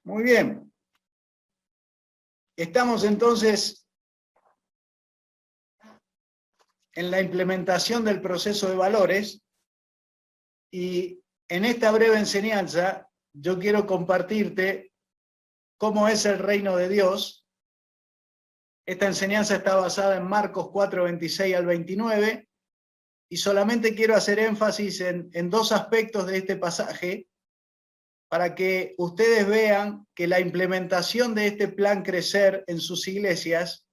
Muy bien. Estamos entonces en la implementación del proceso de valores y en esta breve enseñanza yo quiero compartirte cómo es el reino de Dios. Esta enseñanza está basada en Marcos 4, 26 al 29 y solamente quiero hacer énfasis en dos aspectos de este pasaje para que ustedes vean que la implementación de este plan Crecer en sus iglesias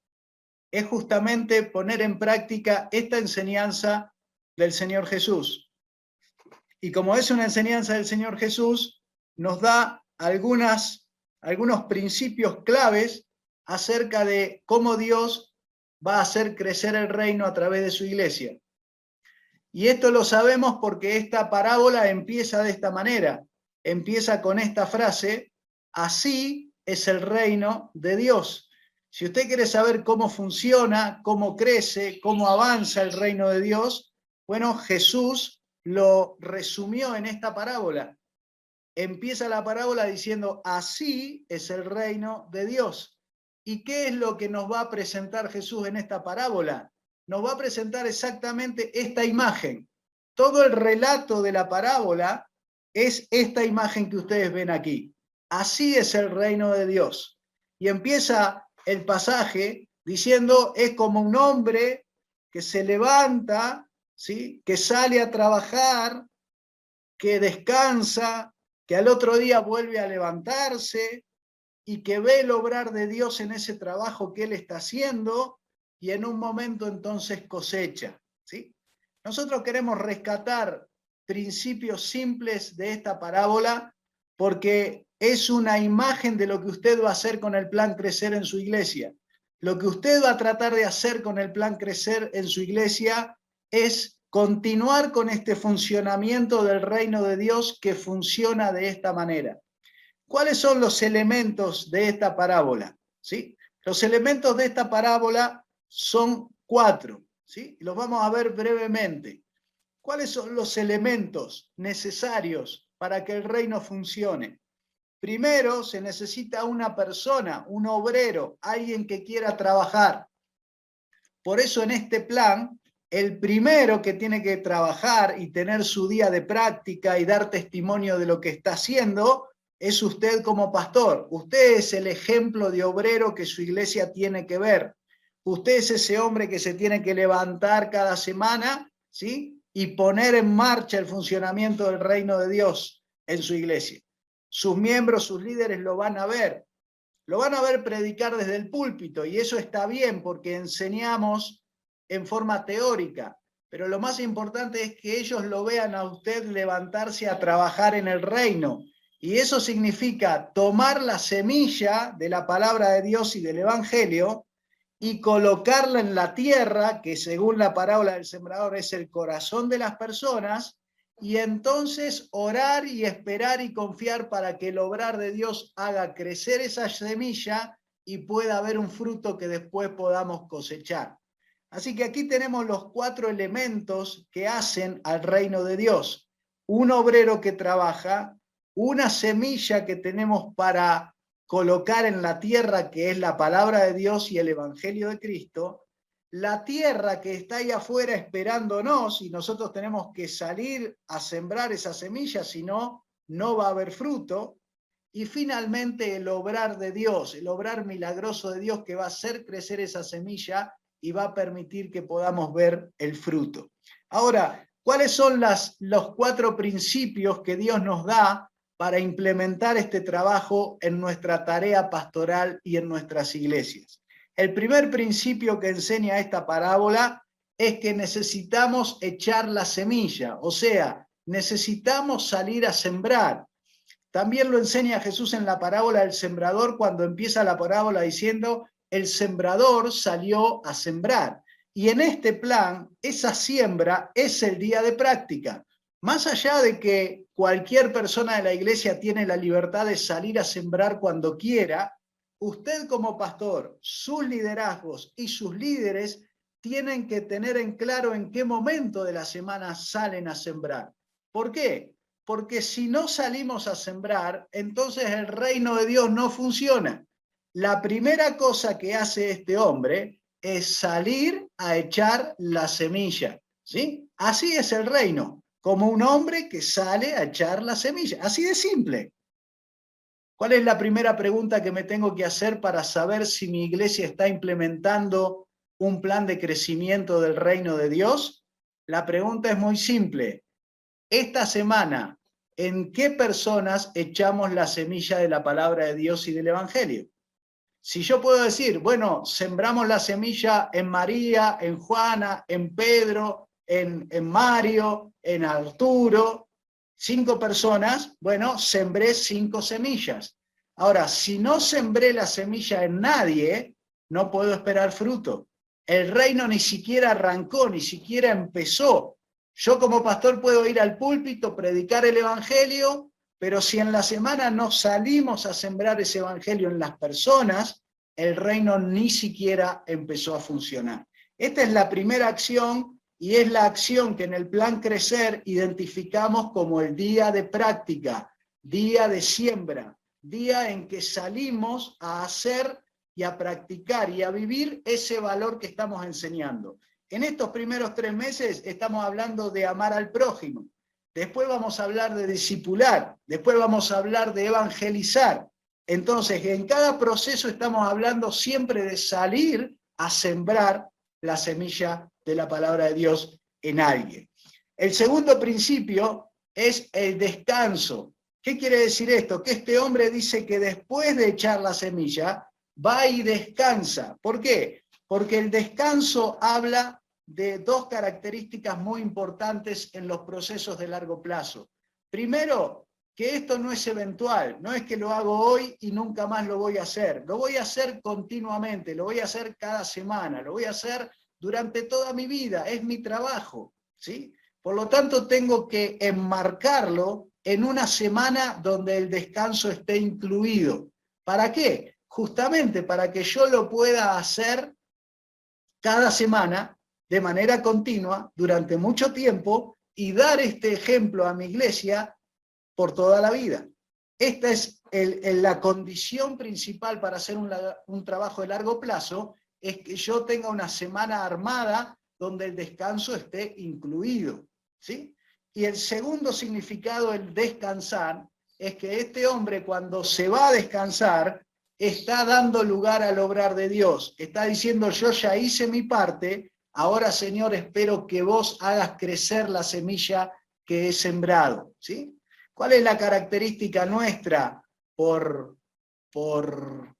es justamente poner en práctica esta enseñanza del Señor Jesús. Y como es una enseñanza del Señor Jesús, nos da algunos principios claves acerca de cómo Dios va a hacer crecer el reino a través de su iglesia. Y esto lo sabemos porque esta parábola empieza de esta manera. Empieza con esta frase: así es el reino de Dios. Si usted quiere saber cómo funciona, cómo crece, cómo avanza el reino de Dios, bueno, Jesús lo resumió en esta parábola. Empieza la parábola diciendo: así es el reino de Dios. ¿Y qué es lo que nos va a presentar Jesús en esta parábola? Nos va a presentar exactamente esta imagen. Todo el relato de la parábola es esta imagen que ustedes ven aquí. Así es el reino de Dios. Y empieza el pasaje diciendo: es como un hombre que se levanta, ¿sí?, que sale a trabajar, que descansa, que al otro día vuelve a levantarse y que ve el obrar de Dios en ese trabajo que él está haciendo y en un momento entonces cosecha, ¿sí? Nosotros queremos rescatar principios simples de esta parábola porque es una imagen de lo que usted va a hacer con el plan Crecer en su iglesia. Lo que usted va a tratar de hacer con el plan Crecer en su iglesia es continuar con este funcionamiento del reino de Dios que funciona de esta manera. ¿Cuáles son los elementos de esta parábola? ¿Sí? Los elementos de esta parábola son 4, ¿sí? Los vamos a ver brevemente. ¿Cuáles son los elementos necesarios para que el reino funcione? Primero, se necesita una persona, un obrero, alguien que quiera trabajar. Por eso en este plan, el primero que tiene que trabajar y tener su día de práctica y dar testimonio de lo que está haciendo es usted como pastor. Usted es el ejemplo de obrero que su iglesia tiene que ver. Usted es ese hombre que se tiene que levantar cada semana, ¿sí?, y poner en marcha el funcionamiento del reino de Dios en su iglesia. Sus miembros, sus líderes lo van a ver. Lo van a ver predicar desde el púlpito y eso está bien porque enseñamos en forma teórica, pero lo más importante es que ellos lo vean a usted levantarse a trabajar en el reino. Y eso significa tomar la semilla de la palabra de Dios y del Evangelio y colocarla en la tierra, que según la parábola del sembrador es el corazón de las personas, y entonces orar y esperar y confiar para que el obrar de Dios haga crecer esa semilla y pueda haber un fruto que después podamos cosechar. Así que aquí tenemos los 4 elementos que hacen al reino de Dios. Un obrero que trabaja, una semilla que tenemos para colocar en la tierra, que es la palabra de Dios y el Evangelio de Cristo, la tierra que está ahí afuera esperándonos y nosotros tenemos que salir a sembrar esa semilla, si no, no va a haber fruto. Y finalmente el obrar de Dios, el obrar milagroso de Dios que va a hacer crecer esa semilla y va a permitir que podamos ver el fruto. Ahora, ¿cuáles son los 4 principios que Dios nos da para implementar este trabajo en nuestra tarea pastoral y en nuestras iglesias? El primer principio que enseña esta parábola es que necesitamos echar la semilla, o sea, necesitamos salir a sembrar. También lo enseña Jesús en la parábola del sembrador cuando empieza la parábola diciendo: el sembrador salió a sembrar. Y en este plan, esa siembra es el día de práctica. Más allá de que cualquier persona de la iglesia tiene la libertad de salir a sembrar cuando quiera, usted como pastor, sus liderazgos y sus líderes tienen que tener en claro en qué momento de la semana salen a sembrar. ¿Por qué? Porque si no salimos a sembrar, entonces el reino de Dios no funciona. La primera cosa que hace este hombre es salir a echar la semilla, ¿sí? Así es el reino, como un hombre que sale a echar la semilla, así de simple. ¿Cuál es la primera pregunta que me tengo que hacer para saber si mi iglesia está implementando un plan de crecimiento del reino de Dios? La pregunta es muy simple. Esta semana, ¿en qué personas echamos la semilla de la palabra de Dios y del Evangelio? Si yo puedo decir, bueno, sembramos la semilla en María, en Juana, en Pedro, en Mario, en Arturo, 5 personas, bueno, sembré 5 semillas. Ahora, si no sembré la semilla en nadie, no puedo esperar fruto. El reino ni siquiera arrancó, ni siquiera empezó. Yo como pastor puedo ir al púlpito, predicar el evangelio, pero si en la semana no salimos a sembrar ese evangelio en las personas, el reino ni siquiera empezó a funcionar. Esta es la primera acción y es la acción que en el plan Crecer identificamos como el día de práctica, día de siembra, día en que salimos a hacer y a practicar y a vivir ese valor que estamos enseñando. En estos primeros 3 meses estamos hablando de amar al prójimo. Después vamos a hablar de discipular, después vamos a hablar de evangelizar. Entonces, en cada proceso estamos hablando siempre de salir a sembrar la semilla de la palabra de Dios en alguien. El segundo principio es el descanso. ¿Qué quiere decir esto? Que este hombre dice que después de echar la semilla, va y descansa. ¿Por qué? Porque el descanso habla de 2 características muy importantes en los procesos de largo plazo. Primero, que esto no es eventual, no es que lo hago hoy y nunca más lo voy a hacer. Lo voy a hacer continuamente, lo voy a hacer cada semana, lo voy a hacer durante toda mi vida, es mi trabajo, ¿sí? Por lo tanto, tengo que enmarcarlo en una semana donde el descanso esté incluido. ¿Para qué? Justamente para que yo lo pueda hacer cada semana, de manera continua, durante mucho tiempo, y dar este ejemplo a mi iglesia por toda la vida. Esta es la condición principal para hacer un trabajo de largo plazo, es que yo tenga una semana armada donde el descanso esté incluido, ¿sí? Y el segundo significado del descansar es que este hombre, cuando se va a descansar, está dando lugar al obrar de Dios. Está diciendo, yo ya hice mi parte, ahora, Señor, espero que vos hagas crecer la semilla que he sembrado, ¿sí? ¿Cuál es la característica nuestra por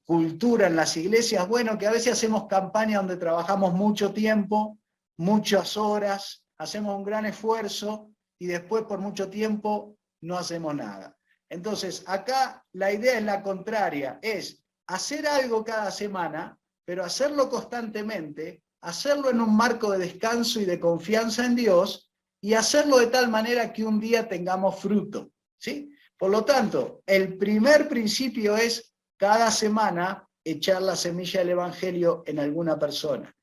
cultura en las iglesias? Bueno, que a veces hacemos campañas donde trabajamos mucho tiempo, muchas horas, hacemos un gran esfuerzo y después por mucho tiempo no hacemos nada. Entonces, acá la idea es la contraria, es hacer algo cada semana, pero hacerlo constantemente, hacerlo en un marco de descanso y de confianza en Dios, y hacerlo de tal manera que un día tengamos fruto, ¿sí? Por lo tanto, el primer principio es cada semana echar la semilla del Evangelio en alguna persona.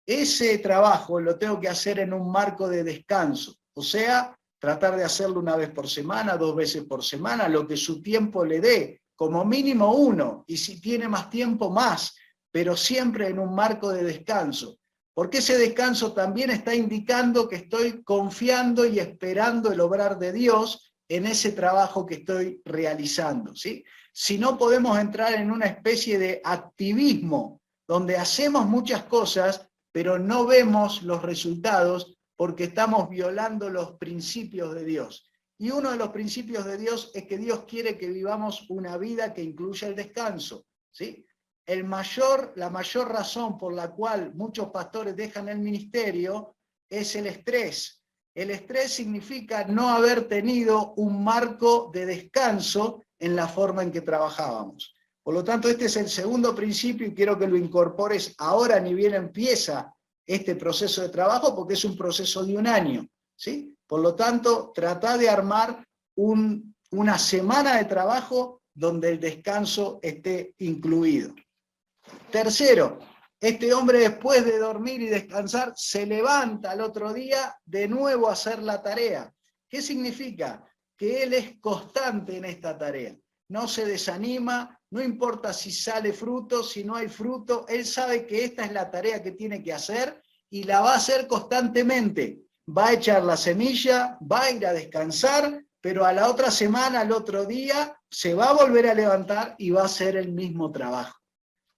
Ese trabajo lo tengo que hacer en un marco de descanso, o sea, tratar de hacerlo una vez por semana, 2 veces por semana, lo que su tiempo le dé, como mínimo 1, y si tiene más tiempo, más, pero siempre en un marco de descanso. Porque ese descanso también está indicando que estoy confiando y esperando el obrar de Dios en ese trabajo que estoy realizando, ¿sí? Si no, podemos entrar en una especie de activismo, donde hacemos muchas cosas, pero no vemos los resultados porque estamos violando los principios de Dios. Y uno de los principios de Dios es que Dios quiere que vivamos una vida que incluya el descanso, ¿sí? La mayor razón por la cual muchos pastores dejan el ministerio es el estrés. El estrés significa no haber tenido un marco de descanso en la forma en que trabajábamos. Por lo tanto, este es el segundo principio y quiero que lo incorpores ahora, ni bien empieza este proceso de trabajo, porque es un proceso de 1 año, ¿sí? Por lo tanto, trata de armar una semana de trabajo donde el descanso esté incluido. Tercero, este hombre, después de dormir y descansar, se levanta al otro día de nuevo a hacer la tarea. ¿Qué significa? que él es constante en esta tarea. No se desanima, no importa si sale fruto, si no hay fruto, él sabe que esta es la tarea que tiene que hacer y la va a hacer constantemente. Va a echar la semilla, va a ir a descansar, pero a la otra semana, al otro día, se va a volver a levantar y va a hacer el mismo trabajo.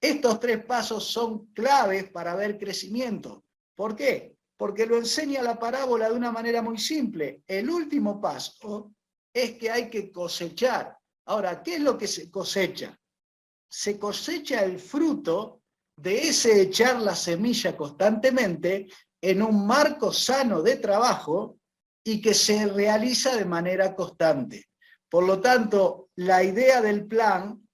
Estos 3 pasos son claves para ver crecimiento. ¿Por qué? Porque lo enseña la parábola de una manera muy simple. El último paso es que hay que cosechar. Ahora, ¿qué es lo que se cosecha? Se cosecha el fruto de ese echar la semilla constantemente en un marco sano de trabajo y que se realiza de manera constante. Por lo tanto, la idea del plan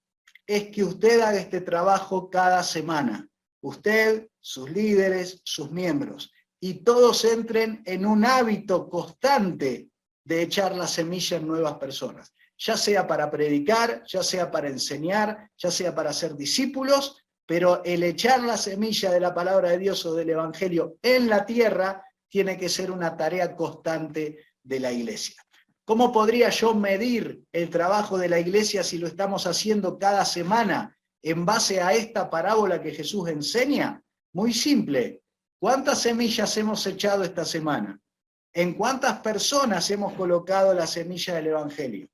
es que usted haga este trabajo cada semana. Usted, sus líderes, sus miembros. Y todos entren en un hábito constante de echar la semilla en nuevas personas. Ya sea para predicar, ya sea para enseñar, ya sea para ser discípulos, pero el echar la semilla de la palabra de Dios o del Evangelio en la tierra tiene que ser una tarea constante de la iglesia. ¿Cómo podría yo medir el trabajo de la iglesia si lo estamos haciendo cada semana en base a esta parábola que Jesús enseña? Muy simple. ¿Cuántas semillas hemos echado esta semana? ¿En cuántas personas hemos colocado la semilla del Evangelio?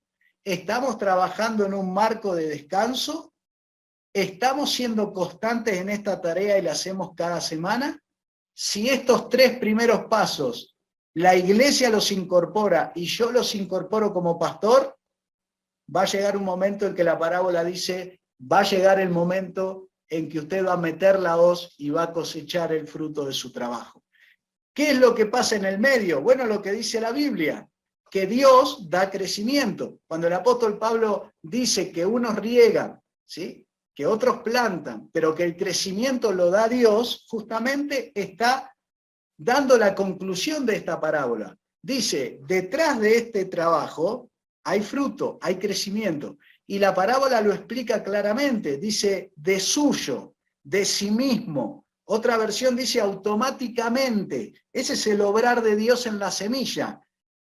¿Estamos trabajando en un marco de descanso? ¿Estamos siendo constantes en esta tarea y la hacemos cada semana? Si estos 3 primeros pasos la iglesia los incorpora y yo los incorporo como pastor, va a llegar un momento en que la parábola dice, va a llegar el momento en que usted va a meter la hoz y va a cosechar el fruto de su trabajo. ¿Qué es lo que pasa en el medio? Bueno, lo que dice la Biblia, que Dios da crecimiento. Cuando el apóstol Pablo dice que unos riegan, ¿sí?, que otros plantan, pero que el crecimiento lo da Dios, justamente está dando la conclusión de esta parábola. Dice, detrás de este trabajo hay fruto, hay crecimiento. Y la parábola lo explica claramente. Dice, de suyo, de sí mismo. Otra versión dice, automáticamente. Ese es el obrar de Dios en la semilla.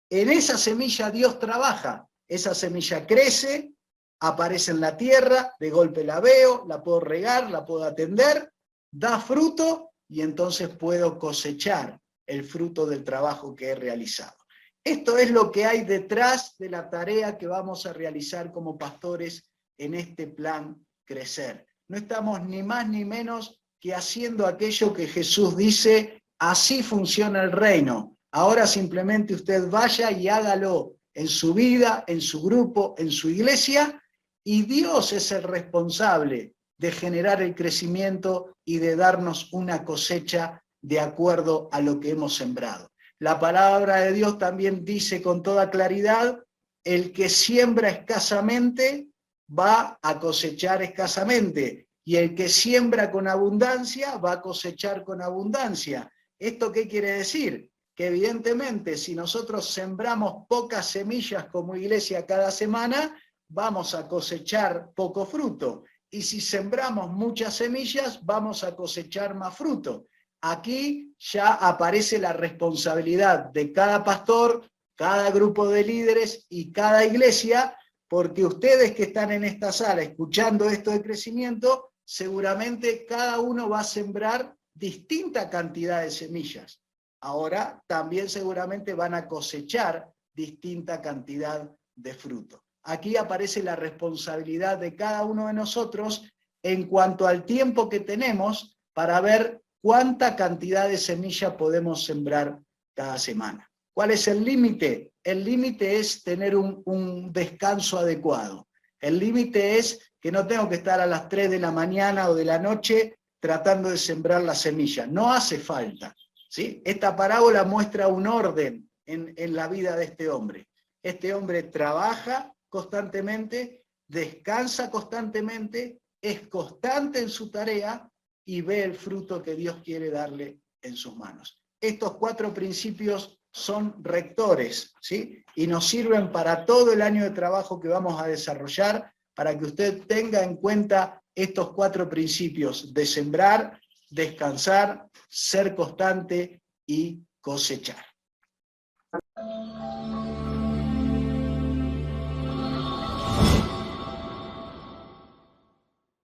En esa semilla Dios trabaja. Esa semilla crece, aparece en la tierra, de golpe la veo, la puedo regar, la puedo atender, da fruto, y entonces puedo cosechar el fruto del trabajo que he realizado. Esto es lo que hay detrás de la tarea que vamos a realizar como pastores en este plan crecer. No estamos ni más ni menos que haciendo aquello que Jesús dice, así funciona el reino. Ahora simplemente usted vaya y hágalo en su vida, en su grupo, en su iglesia, y Dios es el responsable de generar el crecimiento y de darnos una cosecha de acuerdo a lo que hemos sembrado. La palabra de Dios también dice con toda claridad, el que siembra escasamente va a cosechar escasamente, y el que siembra con abundancia va a cosechar con abundancia. ¿Esto qué quiere decir? Que evidentemente si nosotros sembramos pocas semillas como iglesia cada semana, vamos a cosechar poco fruto. Y si sembramos muchas semillas, vamos a cosechar más fruto. Aquí ya aparece la responsabilidad de cada pastor, cada grupo de líderes y cada iglesia, porque ustedes que están en esta sala escuchando esto de crecimiento, seguramente cada uno va a sembrar distinta cantidad de semillas. Ahora también seguramente van a cosechar distinta cantidad de fruto. Aquí aparece la responsabilidad de cada uno de nosotros en cuanto al tiempo que tenemos para ver cuánta cantidad de semilla podemos sembrar cada semana. ¿Cuál es el límite? El límite es tener un descanso adecuado. El límite es que no tengo que estar a las 3 de la mañana o de la noche tratando de sembrar la semilla. No hace falta, ¿sí? Esta parábola muestra un orden en la vida de este hombre. Este hombre trabaja constantemente, descansa constantemente, es constante en su tarea y ve el fruto que Dios quiere darle en sus manos. Estos 4 principios son rectores, ¿sí? Y nos sirven para todo el año de trabajo que vamos a desarrollar, para que usted tenga en cuenta estos 4 principios de sembrar, descansar, ser constante y cosechar.